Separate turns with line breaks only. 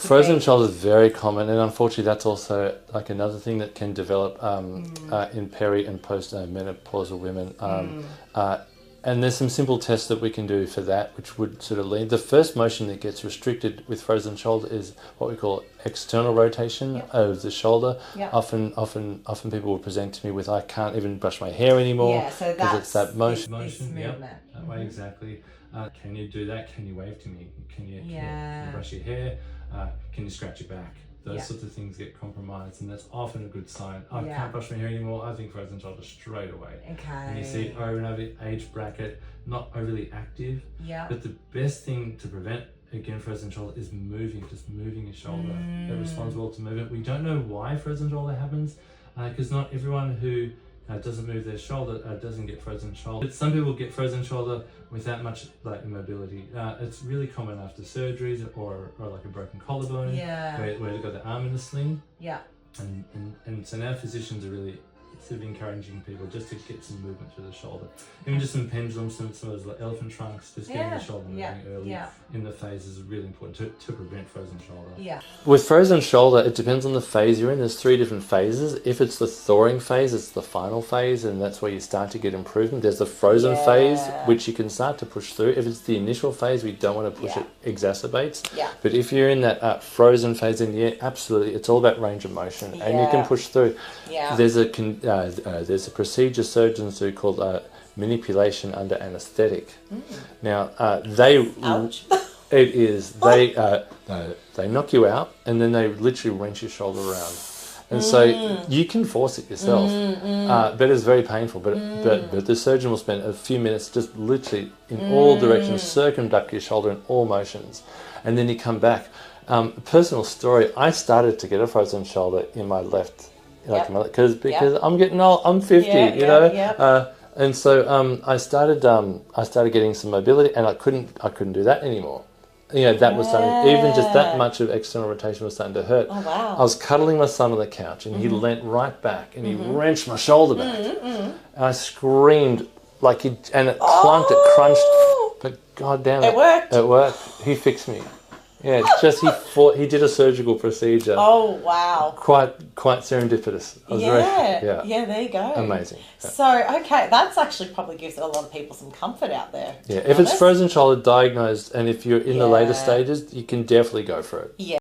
Frozen shoulder is very common, and unfortunately that's also like another thing that can develop in peri and post menopausal women. And there's some simple tests that we can do for that, which would sort of lead. The first motion that gets restricted with frozen shoulder is what we call external rotation of the shoulder. Often people will present to me with, I can't even brush my hair anymore.
Yeah, so that's
it's that motion.
This movement.
That way, exactly. Can you do that? Can you wave to me? Can you brush your hair? Can you scratch your back? Those sorts of things get compromised, and that's often a good sign. I can't brush my hair anymore. I think frozen shoulder straight away. Okay. And you see it over and over, age bracket, not overly active. Yeah. But the best thing to prevent, again, frozen shoulder is moving, just moving your shoulder. They're responsible to movement. We don't know why frozen shoulder happens, because not everyone who doesn't move their shoulder doesn't get frozen shoulder. But some people get frozen shoulder without much like immobility. It's really common after surgeries or like a broken collarbone, where they've got the arm in a sling. Yeah. And so now physicians are really sort of encouraging people just to get some movement through the shoulder. Even just some pendulums, some of those like elephant trunks, just getting the shoulder moving early in the phase is really important to prevent frozen shoulder. Yeah. With frozen shoulder, it depends on the phase you're in. There's 3 different phases. If it's the thawing phase, it's the final phase, and that's where you start to get improvement. There's the frozen phase, which you can start to push through. If it's the initial phase, we don't want to push it, exacerbates. Yeah. But if you're in that frozen phase, then absolutely, it's all about range of motion, and you can push through. Yeah. There's a procedure surgeons do called manipulation under anaesthetic. Now ouch. It is they knock you out, and then they literally wrench your shoulder around, and so you can force it yourself, but it's very painful. But the surgeon will spend a few minutes just literally in all directions, circumduct your shoulder in all motions, and then you come back. Personal story: I started to get a frozen shoulder in my left. Because I'm getting old. I'm 50, you know, and so I started getting some mobility, and I couldn't do that anymore. You know, that was starting, even just that much of external rotation was starting to hurt. Oh wow! I was cuddling my son on the couch, and he leant right back, and he wrenched my shoulder back, and I screamed like it clunked, it crunched, but god damn it, it worked. It worked. He fixed me. Yeah, it's just he did a surgical procedure. Oh wow! Quite serendipitous. There you go. Amazing. Yeah.
So okay, that's actually probably gives a lot of people some comfort out there.
Yeah, if it's frozen shoulder diagnosed, and if you're in the later stages, you can definitely go for it. Yeah.